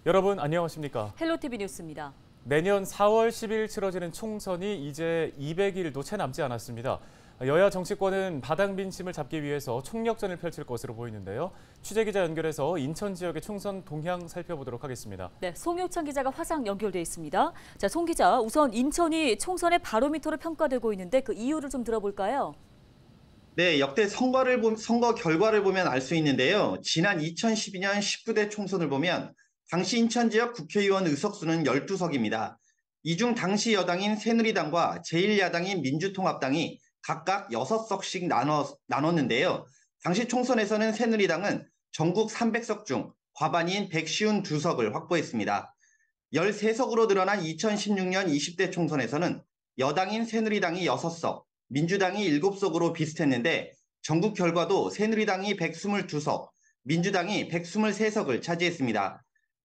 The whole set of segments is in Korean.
여러분 안녕하십니까? 헬로티비 뉴스입니다. 내년 4월 10일 치러지는 총선이 이제 200일도 채 남지 않았습니다. 여야 정치권은 바닥 민심을 잡기 위해서 총력전을 펼칠 것으로 보이는데요. 취재기자 연결해서 인천 지역의 총선 동향 살펴보도록 하겠습니다. 네, 송효창 기자가 화상 연결돼 있습니다. 자, 송 기자, 우선 인천이 총선의 바로미터로 평가되고 있는데 그 이유를 좀 들어볼까요? 네, 역대 선거 결과를 보면 알 수 있는데요. 지난 2012년 19대 총선을 보면 당시 인천 지역 국회의원 의석수는 12석입니다. 이 중 당시 여당인 새누리당과 제1야당인 민주통합당이 각각 6석씩 나눴는데요. 당시 총선에서는 새누리당은 전국 300석 중 과반인 152석을 확보했습니다. 13석으로 늘어난 2016년 20대 총선에서는 여당인 새누리당이 6석, 민주당이 7석으로 비슷했는데 전국 결과도 새누리당이 122석, 민주당이 123석을 차지했습니다.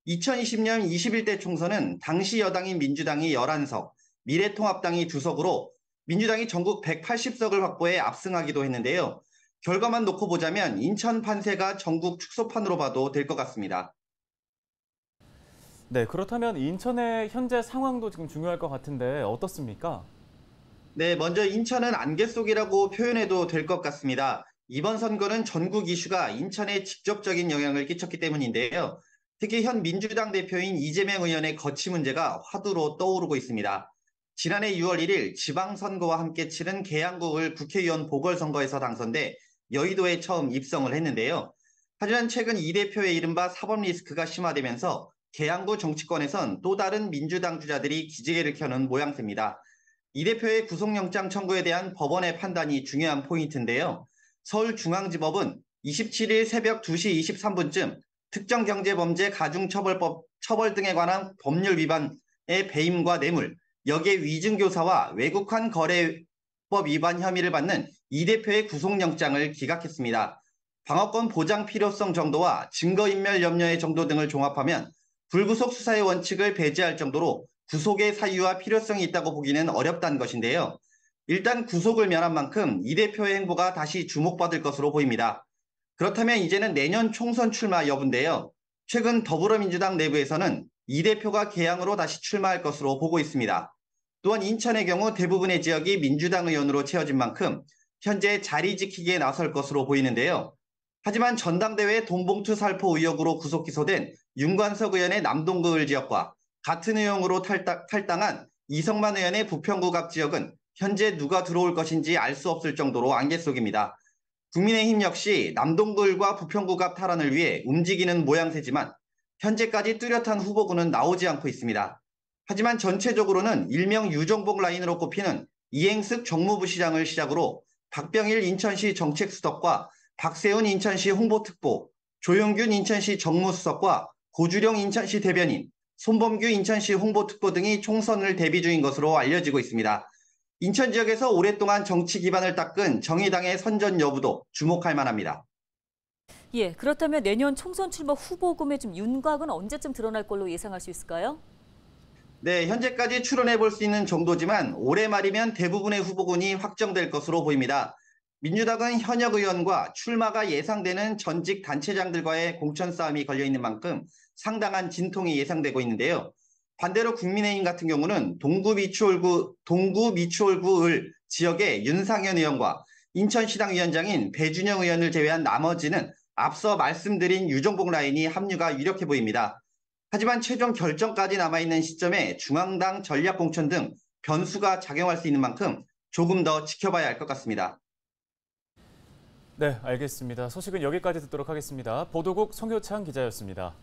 2020년 21대 총선은 당시 여당인 민주당이 11석, 미래통합당이 2석으로 민주당이 전국 180석을 확보해 압승하기도 했는데요. 결과만 놓고 보자면 인천 판세가 전국 축소판으로 봐도 될 것 같습니다. 네, 그렇다면 인천의 현재 상황도 지금 중요할 것 같은데 어떻습니까? 네, 먼저 인천은 안개 속이라고 표현해도 될 것 같습니다. 이번 선거는 전국 이슈가 인천에 직접적인 영향을 끼쳤기 때문인데요. 특히 현 민주당 대표인 이재명 의원의 거취 문제가 화두로 떠오르고 있습니다. 지난해 6월 1일 지방선거와 함께 치른 계양구을 국회의원 보궐선거에서 당선돼 여의도에 처음 입성을 했는데요. 하지만 최근 이 대표의 이른바 사법 리스크가 심화되면서 계양구 정치권에선 또 다른 민주당 주자들이 기지개를 켜는 모양새입니다. 이 대표의 구속영장 청구에 대한 법원의 판단이 중요한 포인트인데요. 서울중앙지법은 27일 새벽 2시 23분쯤 특정경제범죄 가중처벌법 처벌 등에 관한 법률 위반의 배임과 뇌물, 역의 위증교사와 외국환 거래법 위반 혐의를 받는 이 대표의 구속영장을 기각했습니다. 방어권 보장 필요성 정도와 증거인멸 염려의 정도 등을 종합하면 불구속 수사의 원칙을 배제할 정도로 구속의 사유와 필요성이 있다고 보기는 어렵다는 것인데요. 일단 구속을 면한 만큼 이 대표의 행보가 다시 주목받을 것으로 보입니다. 그렇다면 이제는 내년 총선 출마 여부인데요. 최근 더불어민주당 내부에서는 이 대표가 개항으로 다시 출마할 것으로 보고 있습니다. 또한 인천의 경우 대부분의 지역이 민주당 의원으로 채워진 만큼 현재 자리 지키기에 나설 것으로 보이는데요. 하지만 전당대회 돈봉투 살포 의혹으로 구속 기소된 윤관석 의원의 남동구을 지역과 같은 의혹으로 탈당한 이성만 의원의 부평구 갑 지역은 현재 누가 들어올 것인지 알 수 없을 정도로 안개 속입니다. 국민의힘 역시 남동구을과 부평구 갑 탈환을 위해 움직이는 모양새지만 현재까지 뚜렷한 후보군은 나오지 않고 있습니다. 하지만 전체적으로는 일명 유정복 라인으로 꼽히는 이행숙 정무부 시장을 시작으로 박병일 인천시 정책수석과 박세훈 인천시 홍보특보, 조용균 인천시 정무수석과 고주령 인천시 대변인, 손범규 인천시 홍보특보 등이 총선을 대비 중인 것으로 알려지고 있습니다. 인천 지역에서 오랫동안 정치 기반을 닦은 정의당의 선전 여부도 주목할 만합니다. 예, 그렇다면 내년 총선 출마 후보군의 좀 윤곽은 언제쯤 드러날 걸로 예상할 수 있을까요? 네, 현재까지 추론해 볼 수 있는 정도지만 올해 말이면 대부분의 후보군이 확정될 것으로 보입니다. 민주당은 현역 의원과 출마가 예상되는 전직 단체장들과의 공천 싸움이 걸려있는 만큼 상당한 진통이 예상되고 있는데요. 반대로 국민의힘 같은 경우는 동구 미추홀구을 지역의 윤상현 의원과 인천시당 위원장인 배준영 의원을 제외한 나머지는 앞서 말씀드린 유정복 라인이 합류가 유력해 보입니다. 하지만 최종 결정까지 남아있는 시점에 중앙당 전략공천 등 변수가 작용할 수 있는 만큼 조금 더 지켜봐야 할 것 같습니다. 네, 알겠습니다. 소식은 여기까지 듣도록 하겠습니다. 보도국 송효창 기자였습니다.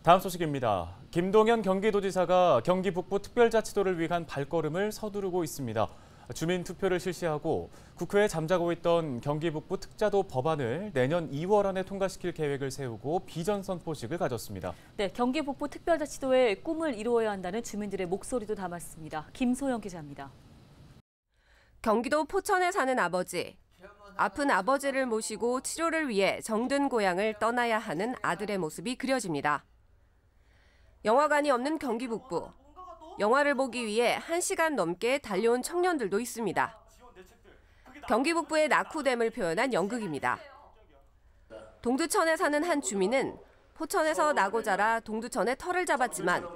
다음 소식입니다. 김동연 경기도지사가 경기 북부 특별자치도를 위한 발걸음을 서두르고 있습니다. 주민투표를 실시하고 국회에 잠자고 있던 경기 북부 특자도 법안을 내년 2월 안에 통과시킬 계획을 세우고 비전 선포식을 가졌습니다. 네, 경기 북부 특별자치도의 꿈을 이루어야 한다는 주민들의 목소리도 담았습니다. 김소영 기자입니다. 경기도 포천에 사는 아버지. 아픈 아버지를 모시고 치료를 위해 정든 고향을 떠나야 하는 아들의 모습이 그려집니다. 영화관이 없는 경기 북부. 영화를 보기 위해 1시간 넘게 달려온 청년들도 있습니다. 경기 북부의 낙후됨을 표현한 연극입니다. 동두천에 사는 한 주민은 포천에서 나고 자라 동두천에 터를 잡았지만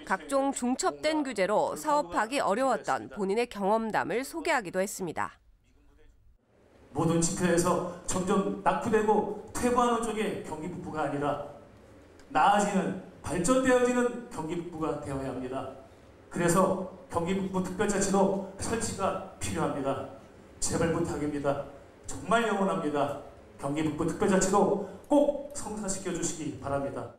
각종 중첩된 규제로 사업하기 어려웠던 본인의 경험담을 소개하기도 했습니다. 모든 지표에서 점점 낙후되고 퇴보하는 쪽의 경기 북부가 아니라 나아지는 발전되어지는 경기 북부가 되어야 합니다. 그래서 경기 북부 특별자치도 설치가 필요합니다. 제발 부탁입니다. 정말 영원합니다. 경기 북부 특별자치도 꼭 성사시켜 주시기 바랍니다.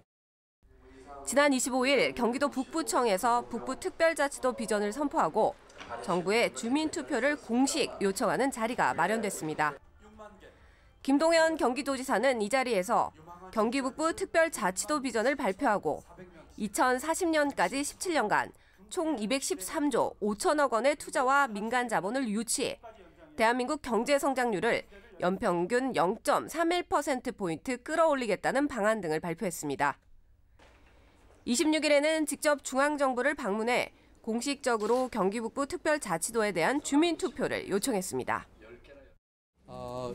지난 25일 경기도 북부청에서 북부특별자치도 비전을 선포하고 정부에 주민투표를 공식 요청하는 자리가 마련됐습니다. 김동연 경기도지사는 이 자리에서 경기 북부 특별자치도 비전을 발표하고 2040년까지 17년간 총 213조 5천억 원의 투자와 민간 자본을 유치, 대한민국 경제 성장률을 연평균 0.31%포인트 끌어올리겠다는 방안 등을 발표했습니다. 26일에는 직접 중앙정부를 방문해 공식적으로 경기 북부 특별자치도에 대한 주민투표를 요청했습니다.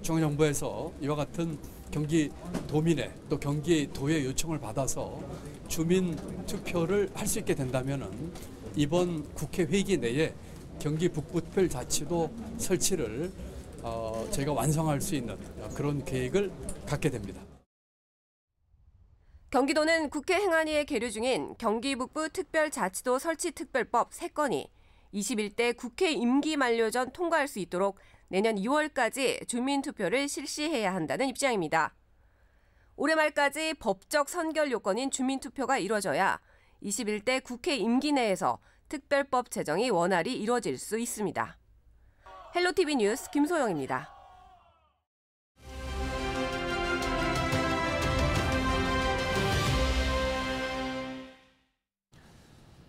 중앙정부에서 이와 같은 경기도민의 또 경기도의 요청을 받아서 주민투표를 할 수 있게 된다면 이번 국회 회기 내에 경기 북부 특별자치도 설치를 저희가 완성할 수 있는 그런 계획을 갖게 됩니다. 경기도는 국회 행안위에 계류 중인 경기 북부 특별자치도 설치 특별법 3건이 21대 국회 임기 만료 전 통과할 수 있도록 내년 2월까지 주민투표를 실시해야 한다는 입장입니다. 올해 말까지 법적 선결 요건인 주민투표가 이뤄져야 21대 국회 임기 내에서 특별법 제정이 원활히 이뤄질 수 있습니다. 헬로티비 뉴스 김소영입니다.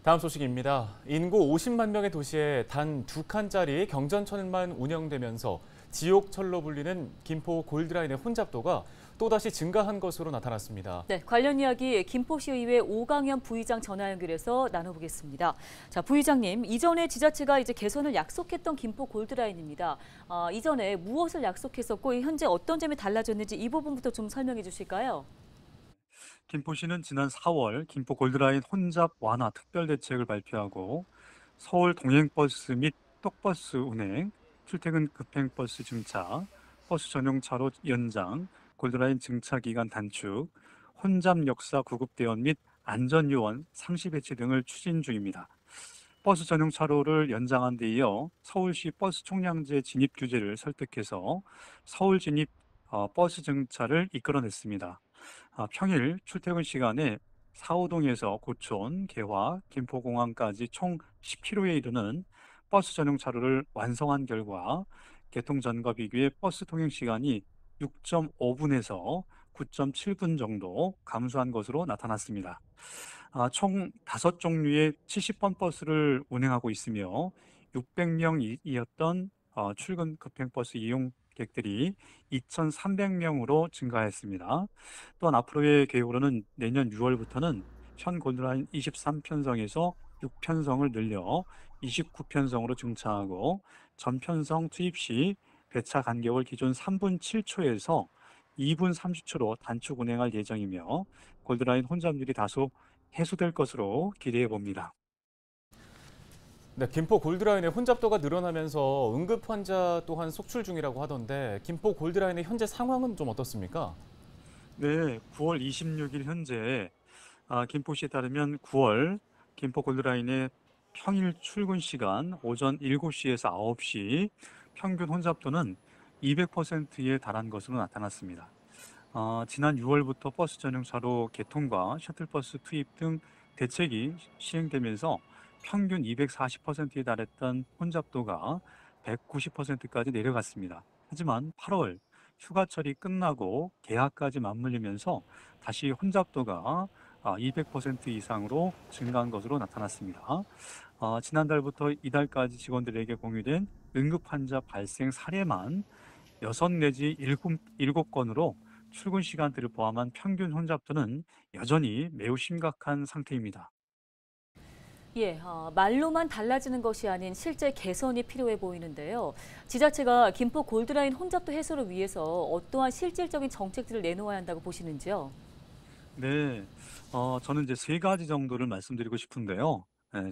다음 소식입니다. 인구 50만 명의 도시에 단 2칸짜리 경전철만 운영되면서 지옥철로 불리는 김포 골드라인의 혼잡도가 또다시 증가한 것으로 나타났습니다. 네, 관련 이야기 김포시의회 오강현 부의장 전화 연결해서 나눠보겠습니다. 자, 부의장님, 이전에 지자체가 이제 개선을 약속했던 김포 골드라인입니다. 이전에 무엇을 약속했었고 현재 어떤 점이 달라졌는지 이 부분부터 좀 설명해 주실까요? 김포시는 지난 4월 김포 골드라인 혼잡 완화 특별대책을 발표하고 서울 동행버스 및 똑버스 운행, 출퇴근 급행버스 증차, 버스 전용 차로 연장, 골드라인 증차 기간 단축, 혼잡 역사 구급 대원 및 안전 요원 상시 배치 등을 추진 중입니다. 버스 전용 차로를 연장한 데 이어 서울시 버스 총량제 진입 규제를 설득해서 서울 진입 버스 증차를 이끌어냈습니다. 평일 출퇴근 시간에 사호동에서 고촌, 개화, 김포공항까지 총 10km에 이르는 버스 전용 차로를 완성한 결과 개통 전과 비교해 버스 통행 시간이 6.5분에서 9.7분 정도 감소한 것으로 나타났습니다. 총 5종류의 70번 버스를 운행하고 있으며 600명이었던 출근 급행버스 이용객들이 2,300명으로 증가했습니다. 또한 앞으로의 계획으로는 내년 6월부터는 현 골드라인 23편성에서 6편성을 늘려 29편성으로 증차하고 전편성 투입 시 배차 간격을 기존 3분 7초에서 2분 30초로 단축 운행할 예정이며 골드라인 혼잡률이 다소 해소될 것으로 기대해 봅니다. 네, 김포 골드라인의 혼잡도가 늘어나면서 응급 환자 또한 속출 중이라고 하던데 김포 골드라인의 현재 상황은 좀 어떻습니까? 네, 9월 26일 현재 김포시에 따르면 9월 김포 골드라인의 평일 출근 시간 오전 7시에서 9시 평균 혼잡도는 200%에 달한 것으로 나타났습니다. 지난 6월부터 버스 전용 차로 개통과 셔틀버스 투입 등 대책이 시행되면서 평균 240%에 달했던 혼잡도가 190%까지 내려갔습니다. 하지만 8월 휴가철이 끝나고 개학까지 맞물리면서 다시 혼잡도가 200% 이상으로 증가한 것으로 나타났습니다. 지난달부터 이달까지 직원들에게 공유된 응급환자 발생 사례만 6 내지 7건으로 출근 시간대를 포함한 평균 혼잡도는 여전히 매우 심각한 상태입니다. 예, 말로만 달라지는 것이 아닌 실제 개선이 필요해 보이는데요. 지자체가 김포 골드라인 혼잡도 해소를 위해서 어떠한 실질적인 정책들을 내놓아야 한다고 보시는지요? 네, 저는 이제 세 가지 정도를 말씀드리고 싶은데요.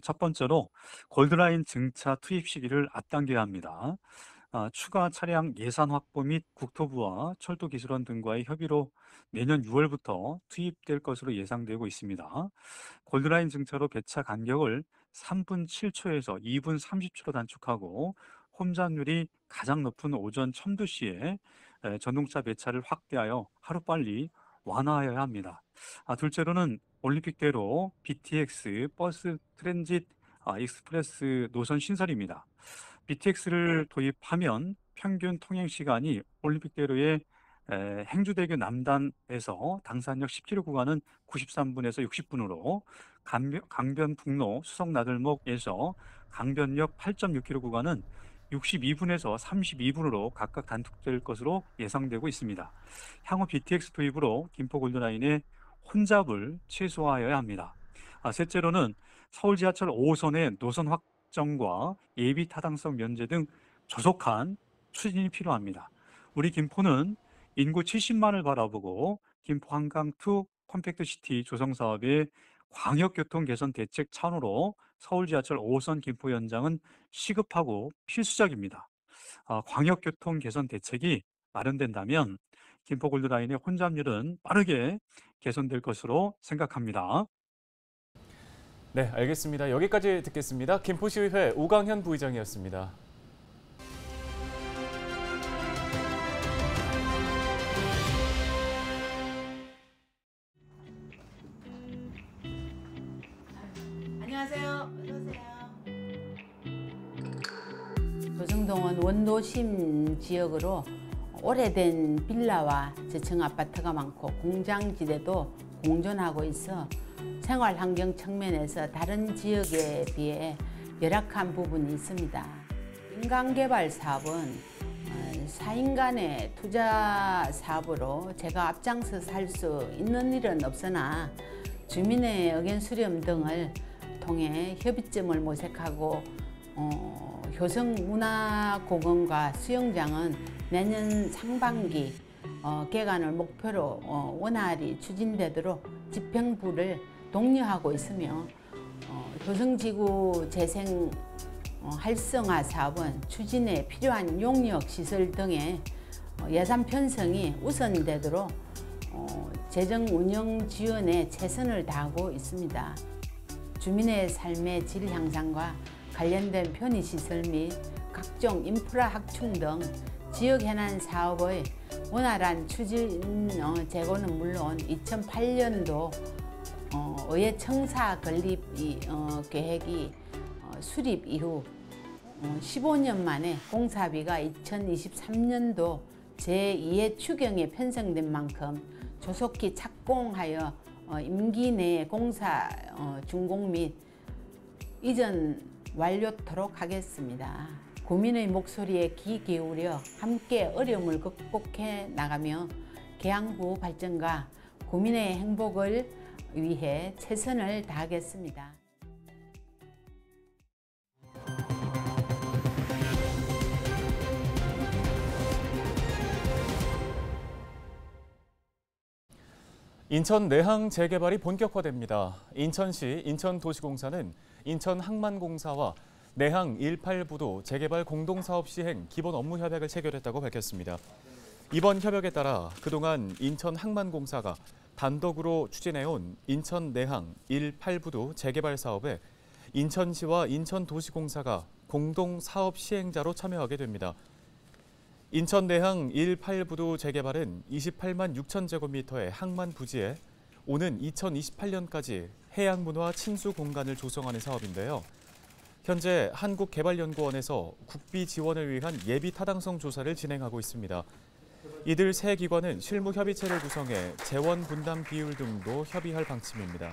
첫 번째로 골드라인 증차 투입 시기를 앞당겨야 합니다. 추가 차량 예산 확보 및 국토부와 철도기술원 등과의 협의로 내년 6월부터 투입될 것으로 예상되고 있습니다. 골드라인 증차로 배차 간격을 3분 7초에서 2분 30초로 단축하고 혼잡률이 가장 높은 오전 첨도 시에 전동차 배차를 확대하여 하루빨리 완화해야 합니다. 둘째로는 올림픽대로 BTX 버스 트랜짓 익스프레스 노선 신설입니다. BTX를 도입하면 평균 통행 시간이 올림픽대로의 행주대교 남단에서 당산역 10km 구간은 93분에서 60분으로 강변북로 수성나들목에서 강변역 8.6km 구간은 62분에서 32분으로 각각 단축될 것으로 예상되고 있습니다. 향후 BTX 도입으로 김포 골드라인의 혼잡을 최소화해야 합니다. 셋째로는 서울 지하철 5호선의 노선 확정과 예비 타당성 면제 등 조속한 추진이 필요합니다. 우리 김포는 인구 70만을 바라보고 김포 한강2 컴팩트시티 조성 사업의 광역교통 개선 대책 차원으로 서울 지하철 5호선 김포 연장은 시급하고 필수적입니다. 광역교통 개선 대책이 마련된다면 김포 골드라인의 혼잡률은 빠르게 개선될 것으로 생각합니다. 네, 알겠습니다. 여기까지 듣겠습니다. 김포시의회 오강현 부의장이었습니다. 안녕하세요. 어서 오세요. 조성동은 원도심 지역으로 오래된 빌라와 저층 아파트가 많고 공장지대도 공존하고 있어 생활 환경 측면에서 다른 지역에 비해 열악한 부분이 있습니다. 인간개발 사업은 4인 간의 투자 사업으로 제가 앞장서서 할 수 있는 일은 없으나 주민의 의견 수렴 등을 통해 협의점을 모색하고 효성문화공원과 수영장은 내년 상반기 개관을 목표로 원활히 추진되도록 집행부를 독려하고 있으며 효성지구 재생 활성화 사업은 추진에 필요한 용역 시설 등의 예산 편성이 우선되도록 재정 운영 지원에 최선을 다하고 있습니다. 주민의 삶의 질 향상과 관련된 편의시설 및 각종 인프라 확충 등 지역 현안 사업의 원활한 추진 재고는 물론 2008년도 의회 청사 건립 계획이 수립 이후 15년 만에 공사비가 2023년도 제2의 추경에 편성된 만큼 조속히 착공하여 임기 내에 공사 준공 및 이전 완료토록 하겠습니다. 국민의 목소리에 귀 기울여 함께 어려움을 극복해 나가며 계양구 발전과 국민의 행복을 위해 최선을 다하겠습니다. 인천 내항 재개발이 본격화됩니다. 인천시 인천도시공사는 인천항만공사와 내항 18부도 재개발 공동사업 시행 기본 업무 협약을 체결했다고 밝혔습니다. 이번 협약에 따라 그동안 인천항만공사가 단독으로 추진해온 인천 내항 18부도 재개발 사업에 인천시와 인천도시공사가 공동사업 시행자로 참여하게 됩니다. 인천 내항 18부도 재개발은 28만 6천 제곱미터의 항만 부지에 오는 2028년까지 해양문화 친수 공간을 조성하는 사업인데요. 현재 한국개발연구원에서 국비 지원을 위한 예비 타당성 조사를 진행하고 있습니다. 이들 세 기관은 실무 협의체를 구성해 재원 분담 비율 등도 협의할 방침입니다.